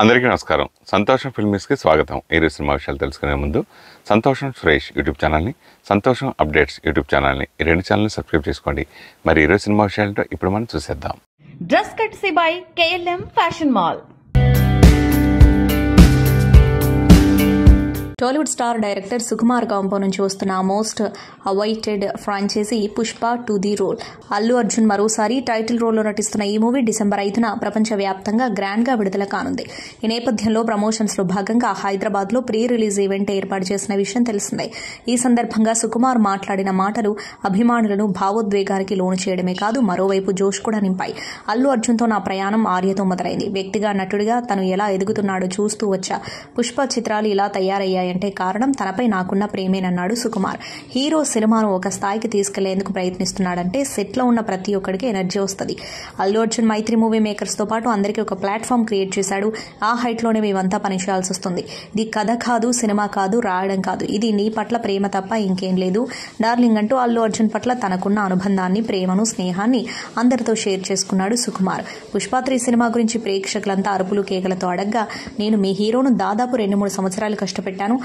అందరికీ నమస్కారం. సంతోషం ఫిల్మ్స్కి స్వాగతం. ఈరోజు సినిమా విషయాలు తెలుసుకునే ముందు సంతోషం సురేష్ యూట్యూబ్ ఛానల్ని, సంతోషం అప్డేట్స్ యూట్యూబ్ ఛానల్ని, ఈ రెండు ఛానల్ని సబ్స్క్రైబ్ చేసుకోండి. మరి ఈరోజు సినిమా విషయాలతో ఇప్పుడు మనం చూసేద్దాం. Dress courtesy by KLM fashion mall. Tollywood star director Sukumar కాంపో నుంచి వస్తున్న most awaited franchise Pushpa two the rule. Allu Arjun మరోసారి టైటిల్ రోల్లో నటిస్తున్న ఈ మూవీ డిసెంబర్ 5న ప్రపంచవ్యాప్తంగా గ్రాండ్ గా విడుదల కానుంది. ఈ నేపథ్యంలో ప్రమోషన్స్ లో భాగంగా హైదరాబాద్ లో ప్రీ రిలీజ్ ఈవెంట్ ఏర్పాటు చేసిన విషయం తెలిసిందే. ఈ సందర్భంగా సుకుమార్ మాట్లాడిన మాటలు అభిమానులను భావోద్వేగానికి లోను చేయడమే కాదు, మరోవైపు జోష్ కూడా నింపాయి. అల్లు అర్జున్ తో నా ప్రయాణం ఆర్యతో మొదలైంది. వ్యక్తిగా నటుడిగా తను ఎలా ఎదుగుతున్నాడో చూస్తూ వచ్చా. పుష్ప చిత్రాలు ఇలా తయారయ్యాయంటే కారణం తనపై నాకున్న ప్రేమేనన్నాడు సుకుమార్. హీరో సినిమాను ఒక స్థాయికి తీసుకెళ్లేందుకు ప్రయత్నిస్తున్నాడంటే సెట్ లో ఉన్న ప్రతి ఒక్కడికి ఎనర్జీ వస్తుంది. అల్లు అర్జున్ మైత్రి మూవీ మేకర్స్ తో పాటు అందరికీ ఒక ప్లాట్ఫామ్ క్రియేట్ చేశాడు. ఆ హైట్ లోనే మేమంతా పనిచేయాల్సి వస్తుంది. ఇది కథ కాదు, సినిమా కాదు, రాయడం కాదు, ఇది నీ పట్ల ప్రేమ తప్ప ఇంకేం లేదు డార్లింగ్ అంటూ అల్లు అర్జున్ పట్ల తనకున్న అనుబంధాన్ని, ప్రేమను, స్నేహాన్ని అందరితో షేర్ చేసుకున్నాడు సుకుమార్. పుష్ప 3 సినిమా గురించి ప్రేక్షకులంతా అరుపులు కేకలతో అడగ్గా, నేను మీ హీరోను దాదాపు 2-3 సంవత్సరాలు కష్టపెట్టాను.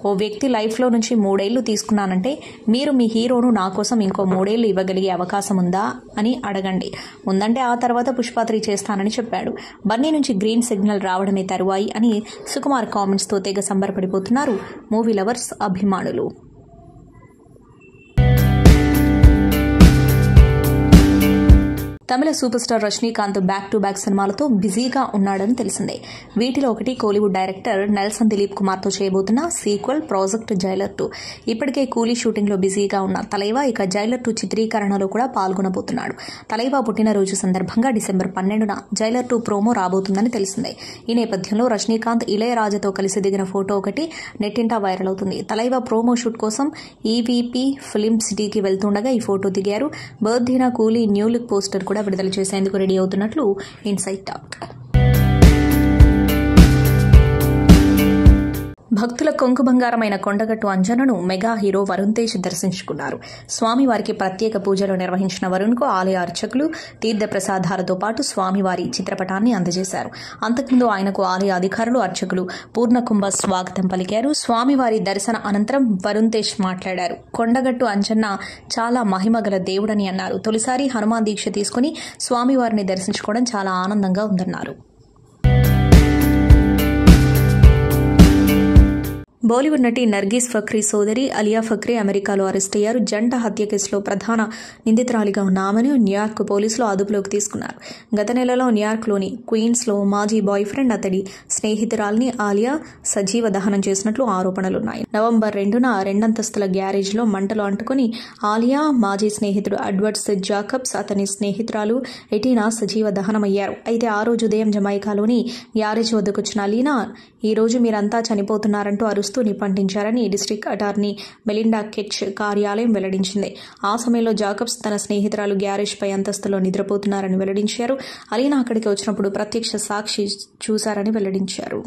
ఓ వ్యక్తి లైఫ్లో నుంచి 3 ఏళ్లు తీసుకున్నానంటే మీరు మీ హీరోను నా కోసం ఇంకో 3 ఏళ్లు ఇవ్వగలిగే అవకాశం ఉందా అని అడగండి. ఉందంటే ఆ తర్వాత పుష్ప 3 చేస్తానని చెప్పాడు. బన్నీ నుంచి గ్రీన్ సిగ్నల్ రావడమే తరువాయి అని సుకుమార్ కామెంట్స్తో తెగ సంబరపడిపోతున్నారు మూవీ లవర్స్, అభిమానులు. Tamil super star Rajinikanth back to back సినిమాలతో బిజీగా ఉన్నాడని తెలిసిందే. వీటిలో ఒకటి కోలీవుడ్ డైరెక్టర్ నెల్సన్ దిలీప్ కుమార్ తో చేయబోతున్న సీక్వెల్ ప్రాజెక్ట్ జైలర్ 2. ఇప్పటికే కూలీ షూటింగ్ లో బిజీగా ఉన్న తలైవా ఇక జైలర్ 2 చిత్రీకరణలో కూడా పాల్గొనబోతున్నాడు. తలైవా పుట్టినరోజు సందర్భంగా డిసెంబర్ 12న జైలర్ 2 ప్రోమో రాబోతుందని తెలిసిందే. ఈ నేపథ్యంలో రజనీకాంత్ ఇళయరాజాతో కలిసి దిగిన ఫోటో ఒకటి నెట్టింటా వైరల్ అవుతుంది. తలైవా ప్రోమో షూట్ కోసం ఈవీపీ ఫిలిం సిటీకి వెళ్తుండగా ఈ ఫోటో దిగారు. బర్త్డేన కూలీ న్యూ లుక్ పోస్టర్ కూడా విడుదల చేసేందుకు రెడీ అవుతున్నట్లు ఇన్సైడ్ టాక్. భక్తుల కొంగు బంగారమైన కొండగట్టు అంజనను మెగా హీరో వరుణ్ తేజ్ దర్శించుకున్నారు. స్వామివారికి ప్రత్యేక పూజలు నిర్వహించిన వరుణ్ కు ఆలయ అర్చకులు తీర్థ ప్రసాదాలతో పాటు స్వామివారి చిత్రపటాన్ని అందజేశారు. అంతకుముందు ఆయనకు ఆలయ అధికారులు, అర్చకులు పూర్ణకుంభ స్వాగతం పలికారు. స్వామివారి దర్శన అనంతరం వరుణ్ తేజ్ మాట్లాడారు. కొండగట్టు అంజన్న చాలా మహిమగల దేవుడని అన్నారు. తొలిసారి హనుమాన్ దీక్ష తీసుకుని స్వామివారిని దర్శించుకోవడం చాలా ఆనందంగా ఉందన్నారు. బాలీవుడ్ నటి నర్గీస్ ఫక్రీ సోదరి అలియా ఫక్రీ అమెరికాలో అరెస్ట్ అయ్యారు. జంట హత్య కేసులో ప్రధాన నిందితురాలిగా ఉన్న ఆమెను న్యూయార్క్ పోలీసులు అదుపులోకి తీసుకున్నారు. గత నెలలో న్యూయార్క్లోని క్వీన్స్లో మాజీ బాయ్ ఫ్రెండ్, అతడి స్నేహితురాలిని ఆలియా సజీవ దహనం చేసినట్లు ఆరోపణలున్నాయి. నవంబర్ 2న 2 అంతస్తుల గ్యారేజ్లో మంటలు అంటుకుని ఆలియా, మాజీ స్నేహితుడు అడ్వర్డ్స్ జాకబ్స్, అతని స్నేహితురాలు ఎటీనా సజీవ దహనమయ్యారు. అయితే ఆ రోజు ఉదయం జమైకాలోని గ్యారేజ్ వద్దకు వచ్చిన అలీనా, ఈ రోజు మీరంతా చనిపోతున్నారంటూ అరుస్తూ నిప్పంటించారని డిస్ట్రిక్ట్ అటార్నీ మెలిండా కెచ్ కార్యాలయం వెల్లడించింది. ఆ సమయంలో జాకబ్స్ తన స్నేహితురాలు గ్యారేజ్ పై అంతస్తులో నిద్రపోతున్నారని వెల్లడించారు. అలీనా అక్కడికి వచ్చినప్పుడు ప్రత్యక్ష సాక్షి చూశారని వెల్లడించారు.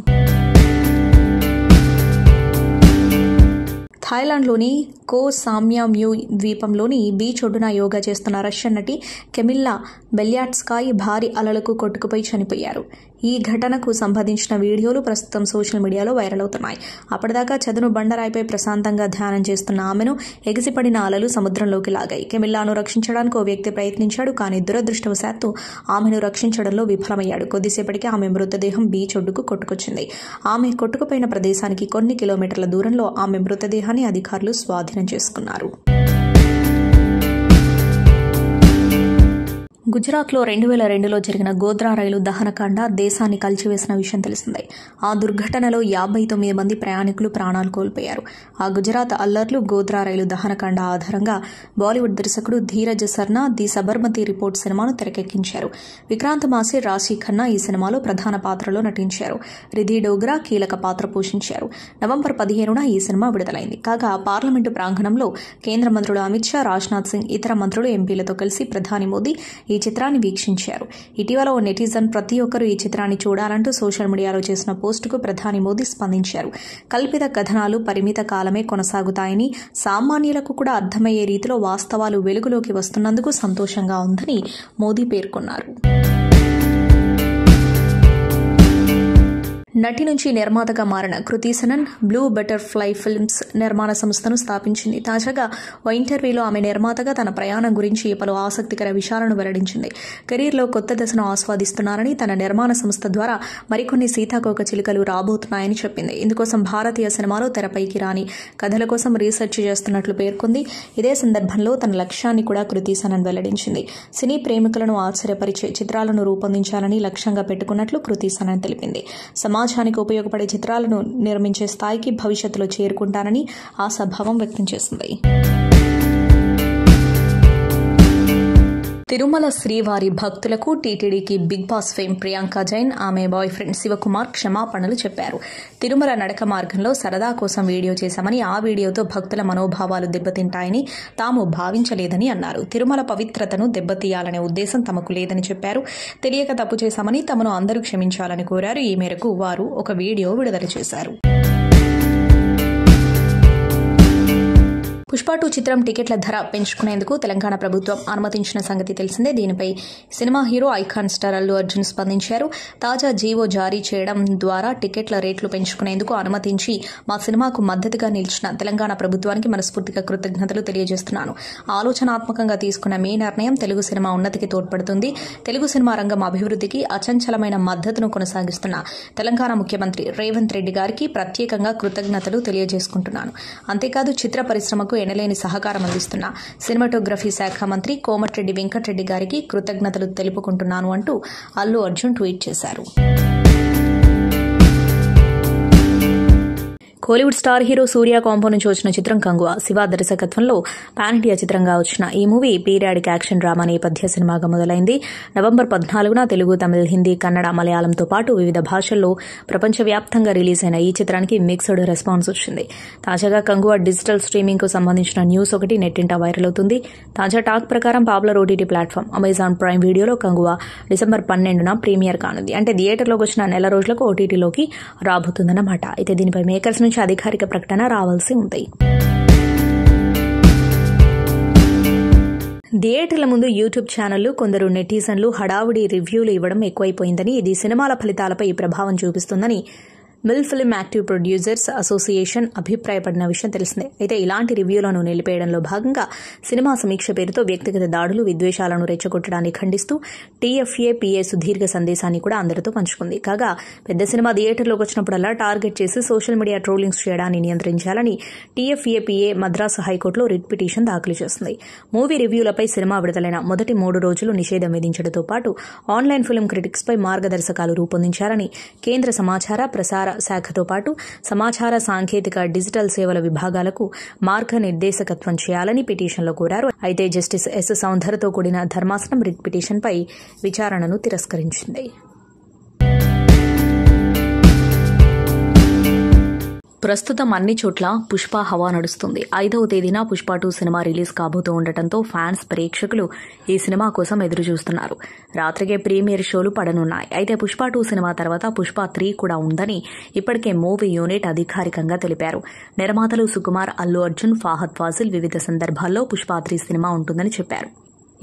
థాయిలాండ్లోని కో సామ్యామ్యూ ద్వీపంలోని బీచ్ ఒడ్డున యోగా చేస్తున్న రష్యన్ నటి కెమిల్లా బెల్యాట్స్కాయ్ భారీ అలలకు కొట్టుకుపోయి చనిపోయారు. ఈ ఘటనకు సంబంధించిన వీడియోలు ప్రస్తుతం సోషల్ మీడియాలో వైరల్ అవుతున్నాయి. అప్పటిదాకా చదును బండరాయిపై ప్రశాంతంగా ధ్యానం చేస్తున్న ఆమెను ఎగిసిపడిన అలలు సముద్రంలోకి లాగాయి. కెమిల్లాను రక్షించడానికి ఓ వ్యక్తి ప్రయత్నించాడు, కానీ దురదృష్టవశాత్తు ఆమెను రక్షించడంలో విఫలమయ్యాడు. కొద్దిసేపటికి ఆమె మృతదేహం బీచ్ ఒడ్డుకు కొట్టుకొచ్చింది. ఆమె కొట్టుకుపోయిన ప్రదేశానికి కొన్ని కిలోమీటర్ల దూరంలో ఆమె మృతదేహాన్ని అధికారులు స్వాధీనం చేసుకున్నారు. గుజరాత్లో 2002లో జరిగిన గోద్రా రైలు దహనకాండ దేశాన్ని కలిచివేసిన విషయం తెలిసిందే. ఆ దుర్ఘటనలో 59 మంది ప్రయాణికులు ప్రాణాలు కోల్పోయారు. ఆ గుజరాత్ అల్లర్లు, గోద్రా రైలు దహనకాండ ఆధారంగా బాలీవుడ్ దర్శకుడు ధీరజ్ సర్నా ది సబర్మతి రిపోర్ట్ సినిమాను తెరకెక్కించారు. విక్రాంత్ మాసి, రాశి ఖన్నా ఈ సినిమాలో ప్రధాన పాత్రలో నటించారు. రిధి డోగ్రా కీలక పాత్ర పోషించారు. నవంబర్ 15న ఈ సినిమా విడుదలైంది. కాగా పార్లమెంటు ప్రాంగణంలో కేంద్ర మంత్రులు అమిత్ షా, రాజ్నాథ్ సింగ్, ఇతర మంత్రులు, ఎంపీలతో కలిసి ప్రధాని మోదీ ఈ చిత్రాన్ని వీక్షించారు. ఇటీవల ఓ నెటిజన్ ప్రతి ఒక్కరూ ఈ చిత్రాన్ని చూడాలంటూ సోషల్ మీడియాలో చేసిన పోస్టుకు ప్రధాని మోదీ స్పందించారు. కల్పిత కథనాలు పరిమిత కాలమే కొనసాగుతాయని, సామాన్యులకు కూడా అర్థమయ్యే రీతిలో వాస్తవాలు వెలుగులోకి వస్తున్నందుకు సంతోషంగా ఉందని మోదీ పేర్కొన్నారు. నటి నుంచి నిర్మాతగా మారిన Kriti Sanon blue butterfly films నిర్మాణ సంస్థను స్థాపించింది. తాజాగా ఓ ఇంటర్వ్యూలో ఆమె నిర్మాతగా తన ప్రయాణం గురించి పలు ఆసక్తికర విషయాలను వెల్లడించింది. కెరీర్లో కొత్త దశను ఆస్వాదిస్తున్నారని, తన నిర్మాణ సంస్థ ద్వారా మరికొన్ని సీతాకోక చిలుకలు రాబోతున్నాయని చెప్పింది. ఇందుకోసం భారతీయ సినిమాలో తెరపైకి రాని కథల కోసం రీసెర్చ్ చేస్తున్నట్లు పేర్కొంది. ఇదే సందర్భంలో తన లక్ష్యాన్ని కూడా కృతి సనన్ వెల్లడించింది. సినీ ప్రేమికులను ఆశ్చర్యపరిచే చిత్రాలను రూపొందించాలని లక్ష్యంగా పెట్టుకున్నట్లు కృతి సనన్ తెలిపింది. సమాజానికి ఉపయోగపడే చిత్రాలను నిర్మించే స్థాయికి భవిష్యత్తులో చేరుకుంటానని ఆశాభావం వ్యక్తం చేసింది. తిరుమల శ్రీవారి భక్తులకు టీటీడీకి Bigg Boss fame Priyanka Jain, ఆమె బాయ్ ఫ్రెండ్ శివకుమార్ క్షమాపణలు చెప్పారు. తిరుమల నడక మార్గంలో సరదా కోసం వీడియో చేశామని, ఆ వీడియోతో భక్తుల మనోభావాలు దెబ్బతింటాయని తాము భావించలేదని అన్నారు. తిరుమల పవిత్రతను దెబ్బతీయాలనే ఉద్దేశం తమకు లేదని చెప్పారు. తెలియక తప్పు చేశామని తమను అందరూ క్షమించాలని కోరారు. ఈ మేరకు వారు ఒక వీడియో విడుదల చేశారు. పుష్ప 2 చిత్రం టికెట్ల ధర పెంచుకునేందుకు తెలంగాణ ప్రభుత్వం అనుమతించిన సంగతి తెలిసిందే. దీనిపై cinema hero icon star Allu Arjun స్పందించారు. తాజా జీవో జారీ చేయడం ద్వారా టికెట్ల రేట్లు పెంచుకునేందుకు అనుమతించి మా సినిమాకు మద్దతుగా నిలిచిన తెలంగాణ ప్రభుత్వానికి మనస్ఫూర్తిగా కృతజ్ఞతలు తెలియజేస్తున్నాను. ఆలోచనాత్మకంగా తీసుకున్న మీ నిర్ణయం తెలుగు సినిమా ఉన్నతికి తోడ్పడుతుంది. తెలుగు సినిమా రంగం అభివృద్ధికి అచంచలమైన మద్దతును కొనసాగిస్తున్న తెలంగాణ ముఖ్యమంత్రి రేవంత్ రెడ్డి గారికి ప్రత్యేకంగా కృతజ్ఞతలు తెలియజేసుకుంటున్నాను. అంతేకాదు చిత్ర పరిశ్రమకు ఎనలేని సహకారం అందిస్తున్న సినిమాటోగ్రఫీ శాఖ మంత్రి కోమటిరెడ్డి వెంకటరెడ్డి గారికి కృతజ్ఞతలు తెలుపుకుంటున్నాను అంటూ అల్లు అర్జున్ ట్వీట్ చేశారు. కోలీవుడ్ స్టార్ హీరో సూర్య కాంపో నుంచి వచ్చిన చిత్రం కంగువ. శివ దర్శకత్వంలో పాన్ ఇండియా చిత్రంగా వచ్చిన ఈ మూవీ పీరియాడిక్ యాక్షన్ డ్రామా నేపథ్య సినిమాగా మొదలైంది. నవంబర్ 14న తెలుగు, తమిళ, హిందీ, కన్నడ, మలయాళంతో పాటు వివిధ భాషల్లో ప్రపంచవ్యాప్తంగా రిలీజ్ అయిన ఈ చిత్రానికి మిక్స్డ్ రెస్పాన్స్ వచ్చింది. తాజాగా కంగువ డిజిటల్ స్ట్రీమింగ్ కు సంబంధించిన న్యూస్ ఒకటి నెట్టింట వైరల్ అవుతుంది. తాజా టాక్ ప్రకారం popular OTT platform Amazon prime వీడియోలో కంగువ డిసెంబర్ 12న ప్రీమియర్ కానుంది. అంటే థియేటర్లోకి వచ్చిన నెల రోజులకు ఓటీటీలోకి రాబోతుందన్నమాట. అయితే దీనిపై మేకర్స్ నుంచి అధికారిక ప్రకటన రావాల్సి ఉంది. థియేటర్ల ముందు యూట్యూబ్ ఛానళ్లు, కొందరు నెటిజన్లు హడావుడి రివ్యూలు ఇవ్వడం ఎక్కువైపోయిందని, ఇది సినిమాల ఫలితాలపై ప్రభావం చూపిస్తుందని మిల్ ఫిల్మ్ యాక్టివ్ ప్రొడ్యూసర్స్ అసోసియేషన్ అభిప్రాయపడిన విషయం తెలిసిందే. అయితే ఇలాంటి రివ్యూలను నిలిపేయడంలో భాగంగా సినిమా సమీక్ష పేరుతో వ్యక్తిగత దాడులు, విద్వేషాలను రెచ్చగొట్టడాన్ని ఖండిస్తూ TFAPA సుదీర్ఘ సందేశాన్ని కూడా అందరితో పంచుకుంది. కాగా పెద్ద సినిమా థియేటర్లోకి వచ్చినప్పుడల్లా టార్గెట్ చేసి సోషల్ మీడియా ట్రోలింగ్స్ చేయడాన్ని నియంత్రించాలని TFAPA మద్రాసు హైకోర్టులో రిట్ పిటిషన్ దాఖలు చేస్తుంది. మూవీ రివ్యూలపై సినిమా విడుదలైన మొదటి 3 రోజులు నిషేధం విధించడంతో పాటు ఆన్లైన్ ఫిల్మ్ క్రిటిక్స్ పై మార్గదర్శకాలు రూపొందించాలని కేంద్ర సమాచార ప్రసార శాఖతో పాటు సమాచార సాంకేతిక డిజిటల్ సేవల విభాగాలకు మార్గనిర్దేశకత్వం చేయాలని పిటిషన్లో కోరారు. అయితే జస్టిస్ S. సౌందర్తో కూడిన ధర్మాసనం రిట్ పిటిషన్పై విచారణను తిరస్కరించింది. ప్రస్తుతం అన్ని చోట్ల పుష్ప హవా నడుస్తుంది. 5వ తేదీన పుష్ప 2 సినిమా రిలీజ్ కాబోతూ ఉండటంతో ఫ్యాన్స్, ప్రేక్షకులు ఈ సినిమా కోసం ఎదురు చూస్తున్నారు. రాత్రికే ప్రీమియర్ షోలు పడనున్నాయి. అయితే పుష్ప 2 సినిమా తర్వాత పుష్ప 3 కూడా ఉందని ఇప్పటికే మూవీ యూనిట్ అధికారికంగా తెలిపారు. నిర్మాతలు సుకుమార్, అల్లు అర్జున్, ఫాహద్ ఫాజిల్ వివిధ సందర్భాల్లో పుష్ప 3 సినిమా ఉంటుందని చెప్పారు.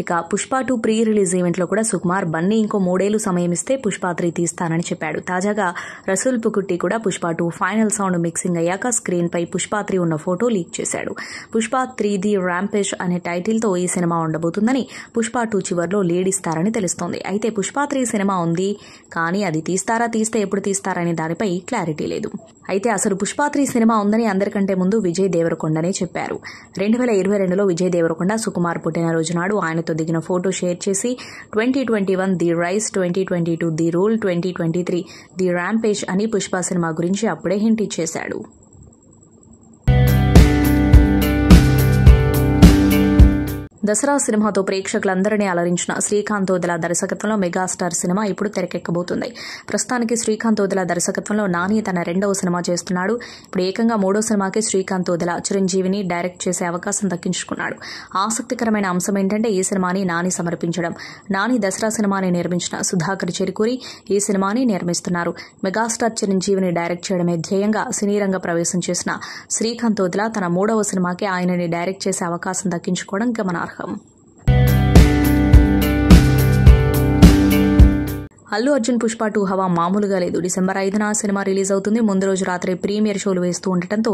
ఇక పుష్ప 2 ప్రీ రిలీజ్ ఈవెంట్లో కూడా సుకుమార్, బన్నీ ఇంకో 3 ఏళ్లు సమయం ఇస్తే పుష్ప 3 తీస్తానని చెప్పాడు. తాజాగా రసూల్ పుకుట్టి కూడా పుష్ప 2 ఫైనల్ సౌండ్ మిక్సింగ్ అయ్యాక స్క్రీన్ పై పుష్ప 3 ఉన్న ఫోటో లీక్ చేశాడు. పుష్ప 3 ది ర్యాంపేజ్ అనే టైటిల్తో ఈ సినిమా ఉండబోతుందని, పుష్ప 2 చివర్లో లీడ్ ఇస్తారని తెలుస్తోంది. అయితే పుష్ప 3 సినిమా ఉంది, కానీ అది తీస్తే ఎప్పుడు తీస్తారనే దానిపై క్లారిటీ లేదు. అయితే అసలు పుష్ప 3 సినిమా ఉందని అందరికంటే ముందు విజయ్ దేవరకొండనే చెప్పారు. 2022లో విజయ్ దేవరకొండ సుకుమార్ పుట్టినరోజు నాడు ఆయనతో దిగిన ఫోటో షేర్ చేసి 2021 the rice, 2022 the rule, 2023 the rampage అని పుష్ప సినిమా గురించి అప్పుడే హింట్ ఇచ్చేశాడు. దసరా సినిమాతో ప్రేక్షకులందరినీ అలరించిన శ్రీకాంత్ ఓదెల దర్శకత్వంలో మెగాస్టార్ సినిమా ఇప్పుడు తెరకెక్కబోతుంది. ప్రస్తుతానికి శ్రీకాంత్ ఓదెల దర్శకత్వంలో నాని తన 2వ సినిమా చేస్తున్నాడు. ఇప్పుడు ఏకంగా 3వ సినిమాకి శ్రీకాంత్ ఓదెల చిరంజీవిని డైరెక్ట్ చేసే అవకాశం దక్కించుకున్నాడు. ఆసక్తికరమైన అంశం ఏంటంటే ఈ సినిమాని నాని సమర్పించడం. నాని దసరా సినిమాని నిర్మించిన సుధాకర్ చెరుకూరి ఈ సినిమాని నిర్మిస్తున్నారు. మెగాస్టార్ చిరంజీవిని డైరెక్ట్ చేయడమే ధ్యేయంగా సినీ రంగ ప్రవేశం చేసిన శ్రీకాంత్ ఓదెల తన 3వ సినిమాకి ఆయనని డైరెక్ట్ చేసే అవకాశం దక్కించుకోవడం గమనార్హం. అల్లు అర్జున్ పుష్ప 2 హవా మామూలుగా లేదు. డిసెంబర్ 5న సినిమా రిలీజ్ అవుతుంది. ముందు రోజు రాత్రి ప్రీమియర్ షోలు వేస్తూ ఉండటంతో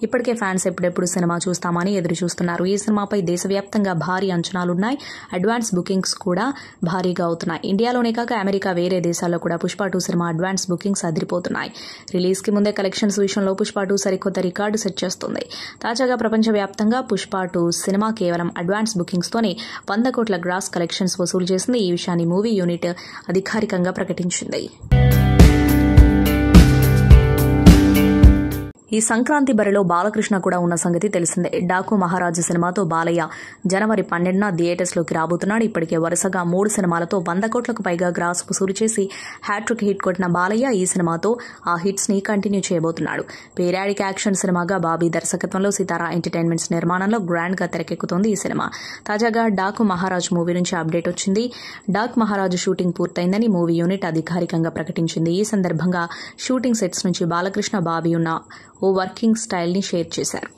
ఇప్పటికే ఫ్యాన్స్ ఎప్పుడెప్పుడు సినిమా చూస్తామని ఎదురు చూస్తున్నారు. ఈ సినిమాపై దేశవ్యాప్తంగా భారీ అంచనాలున్నాయి. అడ్వాన్స్ బుకింగ్స్ కూడా భారీగా అవుతున్నాయి. ఇండియాలోనే కాక అమెరికా వేరే దేశాల్లో కూడా పుష్ప 2 సినిమా అడ్వాన్స్ బుకింగ్స్ అదిరిపోతున్నాయి. రిలీజ్ కి ముందే కలెక్షన్స్ విషయంలో పుష్ప 2 సరికొత్త రికార్డు సెట్ చేస్తుంది. తాజాగా ప్రపంచవ్యాప్తంగా పుష్ప 2 సినిమా కేవలం అడ్వాన్స్ బుకింగ్స్ తోనే 100 కోట్ల గ్రాస్ కలెక్షన్స్ వసూలు చేసింది. ఈ విషయాన్ని మూవీ యూనిట్ అధికారికంగా ప్రకటించింది. ఈ సంక్రాంతి బరిలో బాలకృష్ణ కూడా ఉన్న సంగతి తెలిసిందే. డాకు మహారాజు సినిమాతో బాలయ్య జనవరి 12న థియేటర్స్లోకి రాబోతున్నాడు. ఇప్పటికే వరుసగా 3 సినిమాలతో 100 కోట్లకు పైగా గ్రాస్ వసూలు చేసి హ్యాట్రిక్ హిట్ కొట్టిన బాలయ్య ఈ సినిమాతో ఆ హిట్స్ ని కంటిన్యూ చేయబోతున్నాడు. పీరియాడిక్ యాక్షన్ సినిమాగా బాబీ దర్శకత్వంలో సితారా ఎంటర్టైన్మెంట్స్ నిర్మాణంలో గ్రాండ్ గా తెరకెక్కుతోంది ఈ సినిమా. తాజాగా డాకు మహారాజ్ మూవీ నుంచి అప్డేట్ వచ్చింది. డాక్ మహారాజు షూటింగ్ పూర్తయిందని మూవీ యూనిట్ అధికారికంగా ప్రకటించింది. ఈ సందర్భంగా షూటింగ్ సెట్స్ నుంచి బాలకృష్ణ, బాబీ ఉన్న ఓ వర్కింగ్ స్టైల్ ని షేర్ చేశారు.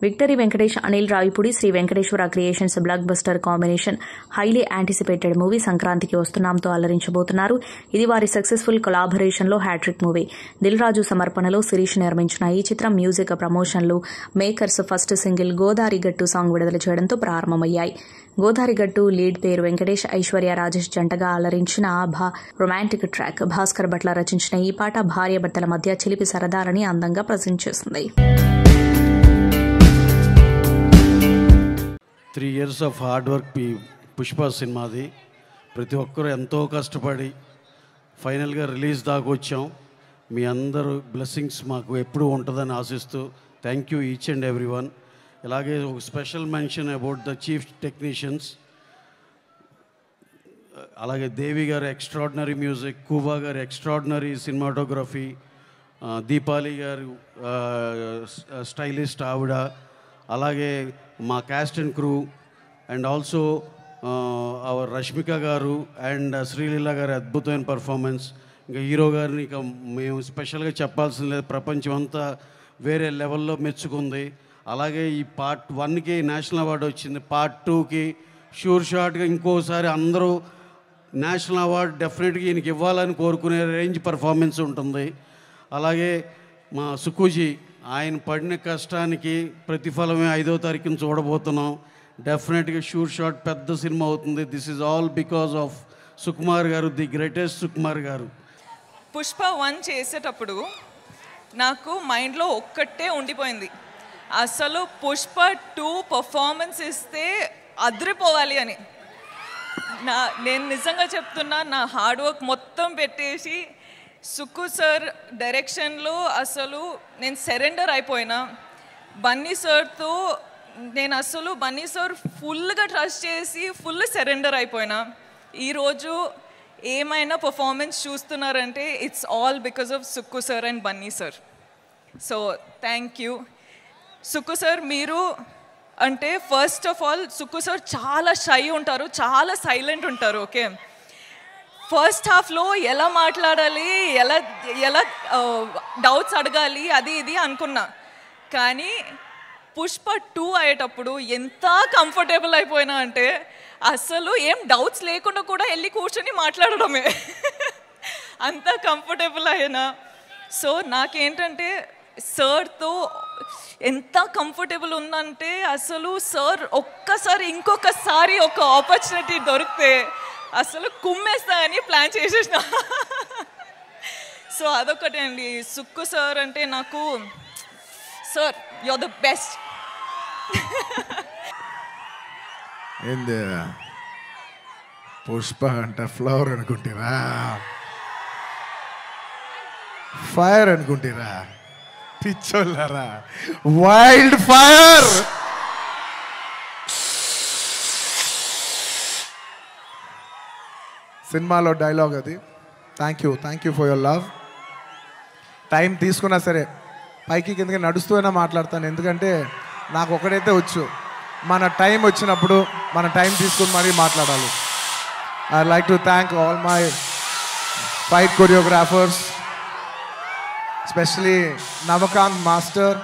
Victory Venkatesh, Anil Ravipudi, Sri Venkateswara creations blockbuster combination highly anticipated movie సంక్రాంతికి వస్తున్నాంతో అలరించబోతున్నారు. ఇది వారి సక్సెస్ఫుల్ కొలాబరేషన్ లో హ్యాట్రిక్ మూవీ. దిల్ రాజు సమర్పణలో శిరీష్ నిర్మించిన ఈ చిత్రం మ్యూజిక్ ప్రమోషన్లు మేకర్స్ ఫస్ట్ సింగిల్ గోదారి గట్టు సాంగ్ విడుదల చేయడంతో ప్రారంభమయ్యాయి. గోదారి గట్టు లీడ్ పేరు వెంకటేష్, ఐశ్వర్య రాజేష్ జంటగా అలరించిన రొమాంటిక్ ట్రాక్. భాస్కర్ భట్ల రచించిన ఈ పాట భార్యాభర్తల మధ్య చిలిపి సరదాలని అందంగా ప్రజెంట్ చేస్తుంది. 3 years of hard work Pushpa సినిమాది. ప్రతి ఒక్కరూ ఎంతో కష్టపడి ఫైనల్గా రిలీజ్ దాకా వచ్చాం. మీ అందరూ బ్లెస్సింగ్స్ మాకు ఎప్పుడూ ఉంటుందని ఆశిస్తూ thank you each and every one. ఇలాగే ఒక special mention about the chief technicians, అలాగే దేవి గారు ఎక్స్ట్రాడినరీ మ్యూజిక్, కూబా గారు ఎక్స్ట్రాడినరీ సినిమాటోగ్రఫీ, దీపాలి గారు స్టైలిస్ట్ ఆవిడ, అలాగే మా caste and crew and also our Rashmika గారు అండ్ శ్రీలీల గారి అద్భుతమైన పర్ఫార్మెన్స్. ఇంకా హీరో గారిని ఇక మేము స్పెషల్గా చెప్పాల్సిన లేదు, ప్రపంచం అంతా వేరే లెవెల్లో మెచ్చుకుంది. అలాగే ఈ పార్ట్ 1కి నేషనల్ అవార్డు వచ్చింది, పార్ట్ 2కి షూర్ షార్ట్గా ఇంకోసారి అందరూ నేషనల్ అవార్డు డెఫినెట్గా ఈయనకి ఇవ్వాలని కోరుకునే రేంజ్ పర్ఫార్మెన్స్ ఉంటుంది. అలాగే మా సుకుజీ, ఆయన పడిన కష్టానికి ప్రతిఫలమే 5వ తారీఖున చూడబోతున్నాం. డెఫినెట్గా షూర్ షాట్ పెద్ద సినిమా అవుతుంది. This is all because of Sukumar గారు, ది గ్రేటెస్ట్ సుకుమార్ గారు. పుష్ప 1 చేసేటప్పుడు నాకు మైండ్లో ఒక్కటే ఉండిపోయింది, అసలు పుష్ప 2 పర్ఫార్మెన్స్ ఇస్తే అదిరిపోవాలి అని. నేను నిజంగా చెప్తున్నా, నా హార్డ్ వర్క్ మొత్తం పెట్టేసి సుక్కు సార్ డైరెక్షన్లో అసలు నేను సరెండర్ అయిపోయినా. బన్నీ సార్తో నేను అసలు బన్నీ సార్ ఫుల్గా ట్రస్ట్ చేసి ఫుల్ సరెండర్ అయిపోయినా. ఈరోజు ఏమైనా పర్ఫార్మెన్స్ చూస్తున్నారంటే it's all because of Sukku sir and Bunny sir. So thank you Sukku sir. మీరు అంటే first of all Sukku sir చాలా షై ఉంటారు, చాలా సైలెంట్ ఉంటారు. ఓకే, ఫస్ట్ హాఫ్లో ఎలా మాట్లాడాలి, ఎలా ఎలా డౌట్స్ అడగాలి అది ఇది అనుకున్నా. కానీ పుష్ప 2 అయ్యేటప్పుడు ఎంత కంఫర్టబుల్ అయిపోయినా అంటే అసలు ఏం డౌట్స్ లేకుండా కూడా వెళ్ళి కూర్చొని మాట్లాడడమే అంత కంఫర్టబుల్ అయినా. సో నాకేంటంటే సార్తో ఎంత కంఫర్టబుల్ ఉందంటే అసలు సార్ ఒక్కసారి ఇంకొకసారి ఒక ఆపర్చునిటీ దొరికితే అసలు కుమ్మేస్తాయని ప్లాన్ చేసేసిన. సో అదొకటి అండి. సుక్కు సార్ అంటే నాకు sir you are the best. ఏంది పుష్ప అంటే ఫ్లవర్ అనుకుంటారా, ఫైర్ అనుకుంటారా, పిచ్చోళ్ళారా, వైల్డ్ ఫైర్. సినిమాలో డైలాగ్ అది. Thank you for your love. Time తీసుకున్నా సరే పైకి కిందకి నడుస్తూనే మాట్లాడతాను, ఎందుకంటే నాకు ఒకటైతే వచ్చు, మన టైం వచ్చినప్పుడు మన టైం తీసుకుని మరీ మాట్లాడాలి. I like to thank all my fight choreographers, especially Navakanth master.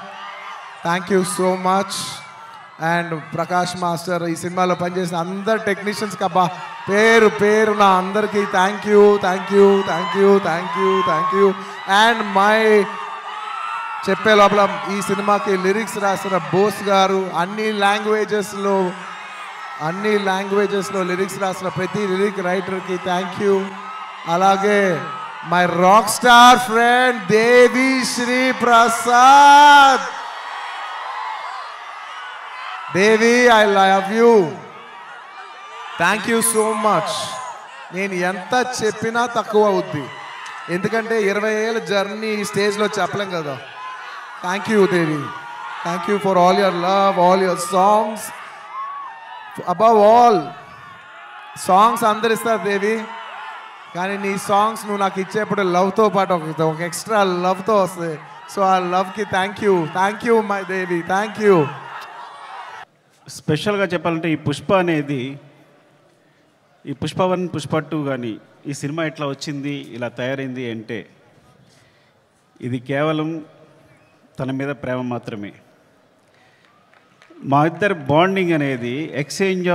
Thank you so much. And Prakash master, ఈ సినిమాలో పనిచేసిన అందరు టెక్నీషియన్స్కి అబ్బా పేరు పేరు నా అందరికీ థ్యాంక్ యూ. అండ్ మై చెప్పే లోపల ఈ సినిమాకి లిరిక్స్ రాసిన బోస్ గారు, అన్ని లాంగ్వేజెస్లో లిరిక్స్ రాసిన ప్రతి లిరిక్ రైటర్కి థ్యాంక్ యూ. అలాగే my rock star friend Devi Sri Prasad. Devi, I love you. Thank you so much. నేను ఎంత చెప్పినా తక్కువ అవుద్ది, ఎందుకంటే 20 ఏళ్ళ జర్నీ ఈ స్టేజ్లో చెప్పలేం కదా. Thank you Devi. Thank you for all your love, all your songs. Above all songs అందరు ఇస్తారు దేవి, కానీ నీ సాంగ్స్ నువ్వు నాకు ఇచ్చేప్పుడు లవ్తో పాటు ఒక ఎక్స్ట్రా లవ్తో వస్తుంది. సో ఆ లవ్కి thank you my Devi. Thank you. స్పెషల్గా చెప్పాలంటే ఈ పుష్ప అనేది, ఈ పుష్ప 1 పుష్ప 2 కానీ ఈ సినిమా ఎట్లా వచ్చింది, ఇలా తయారైంది అంటే ఇది కేవలం తన మీద ప్రేమ మాత్రమే. మా ఇద్దరు బాండింగ్ అనేది ఎక్స్చేంజ్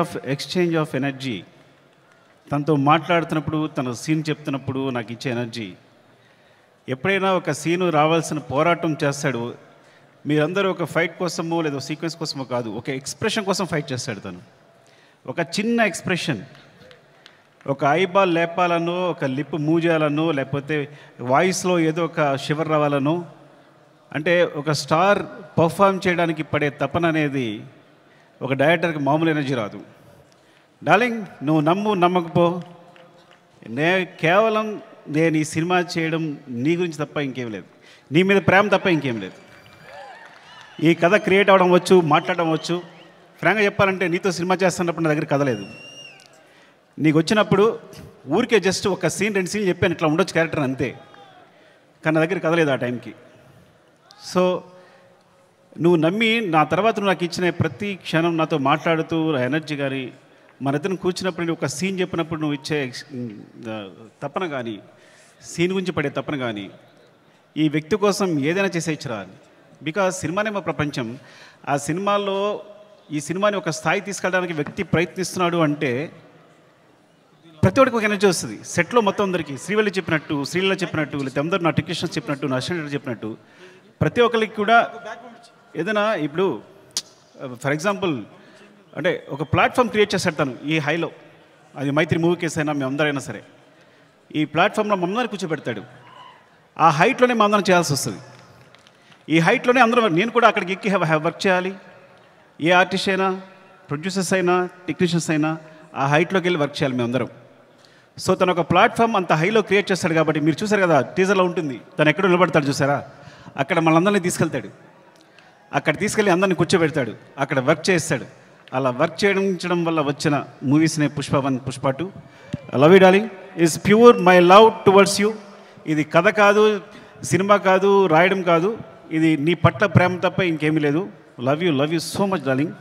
ఆఫ్ ఎనర్జీ. తనతో మాట్లాడుతున్నప్పుడు, తన సీన్ చెప్తున్నప్పుడు నాకు ఇచ్చే ఎనర్జీ. ఎప్పుడైనా ఒక సీను రావాల్సిన పోరాటం చేస్తాడు. మీరందరూ ఒక ఫైట్ కోసమో లేదా సీక్వెన్స్ కోసమో కాదు, ఒక ఎక్స్ప్రెషన్ కోసం ఫైట్ చేస్తాడు తను. ఒక చిన్న ఎక్స్ప్రెషన్, ఒక ఐబాల్ లేపాలనో, ఒక లిప్ మూవ్ చేయాలనో, లేకపోతే వాయిస్లో ఏదో ఒక షివర్ రావాలనో, అంటే ఒక స్టార్ పర్ఫామ్ చేయడానికి పడే తపన అనేది ఒక డైరెక్టర్కి మామూలు ఎనర్జీ రాదు. డార్లింగ్, నువ్వు నమ్మకపో, కేవలం నేను ఈ సినిమా చేయడం నీ గురించి తప్ప ఇంకేం లేదు, నీ మీద ప్రేమ తప్ప ఇంకేం లేదు. ఈ కథ క్రియేట్ అవ్వడం వచ్చు, మాట్లాడడం వచ్చు. ఫ్రాంక్గా చెప్పాలంటే నీతో సినిమా చేస్తున్నప్పుడు నా దగ్గర కథ లేదు. నీకు వచ్చినప్పుడు ఊరికే జస్ట్ ఒక సీన్ 2 సీన్లు చెప్పాను, ఇట్లా ఉండొచ్చు క్యారెక్టర్ అంతే, కానీ నా దగ్గర కథ లేదు ఆ టైంకి. సో నువ్వు నమ్మి నా తర్వాత నువ్వు నాకు ఇచ్చిన ప్రతి క్షణం నాతో మాట్లాడుతూ ఎనర్జీ కానీ, మన ఇద్దరిని కూర్చున్నప్పుడు నేను ఒక సీన్ చెప్పినప్పుడు నువ్వు ఇచ్చే తపన కానీ, సీన్ గురించి పడే తపన కానీ, ఈ వ్యక్తి కోసం ఏదైనా చేసేయచ్చురా అని. బికాజ్ సినిమానే మా ప్రపంచం. ఆ సినిమాలో ఈ సినిమాని ఒక స్థాయి తీసుకెళ్ళడానికి వ్యక్తి ప్రయత్నిస్తున్నాడు అంటే ప్రతి ఒక్కరికి ఒక ఎనర్జీ వస్తుంది. సెట్లో మొత్తం అందరికీ శ్రీవల్లి చెప్పినట్టు, శ్రీలీల చెప్పినట్టు, లేకపోతే అందరూ నా టెక్నీషియన్స్ చెప్పినట్టు, నా అసిస్టెంట్ చెప్పినట్టు ప్రతి ఒక్కరికి కూడా ఏదైనా ఇప్పుడు ఫర్ ఎగ్జాంపుల్ అంటే ఒక ప్లాట్ఫామ్ క్రియేట్ చేస్తాడు తను ఈ హైలో. అది మైత్రి మూవీ కేసు అయినా మేమందరైనా సరే ఈ ప్లాట్ఫామ్లో మమ్మల్ని కూర్చోబెడతాడు. ఆ హైట్లోనే మా అందరం చేయాల్సి వస్తుంది. ఈ హైట్లోనే అందరూ, నేను కూడా అక్కడికి ఎక్కి వర్క్ చేయాలి. ఏ ఆర్టిస్ట్ అయినా, ప్రొడ్యూసర్స్ అయినా, టెక్నీషియన్స్ అయినా ఆ హైట్లోకి వెళ్ళి వర్క్ చేయాలి మేమందరం. సో తను ఒక ప్లాట్ఫామ్ అంత హైలో క్రియేట్ చేస్తాడు కాబట్టి మీరు చూసారు కదా టీజర్లో ఉంటుంది, తను ఎక్కడో నిలబడతాడు చూసారా, అక్కడ మనందరినీ తీసుకెళ్తాడు. అక్కడ తీసుకెళ్ళి అందరినీ కూర్చోబెడతాడు, అక్కడ వర్క్ చేస్తాడు. అలా వర్క్ చేయడం వల్ల వచ్చిన మూవీస్నే Pushpa 1 Pushpa 2. Love you darling is pure my love towards you. ఇది కథ కాదు, సినిమా కాదు, రాయడం కాదు, ఇది నీ పట్ల ప్రేమ తప్ప ఇంకేమీ లేదు. Love you so much darling,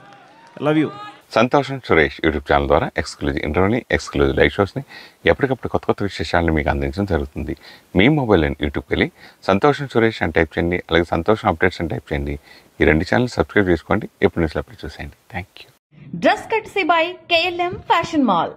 love you. సంతోషం సురేష్ యూట్యూబ్ ఛానల్ ద్వారా ఎక్స్క్లూజివ్ ఇంటర్వ్యూని, ఎక్స్క్లూజివ్ లైవ్ షోస్ని, ఎప్పటికప్పుడు కొత్త విశేషాలను మీకు అందించడం జరుగుతుంది. మీ మొబైల్ యూట్యూబ్కి వెళ్ళి సంతోషం సురేష్ అని టైప్ చేయండి, అలాగే సంతోషం అప్డేట్స్ అని టైప్ చేయండి. ఈ 2 ఛానల్ సబ్స్క్రైబ్ చేసుకోండి, ఎప్పుడు న్యూస్లో అప్డేట్ చూసేయండి. Thank you. Dress courtesy by KLM fashion mall.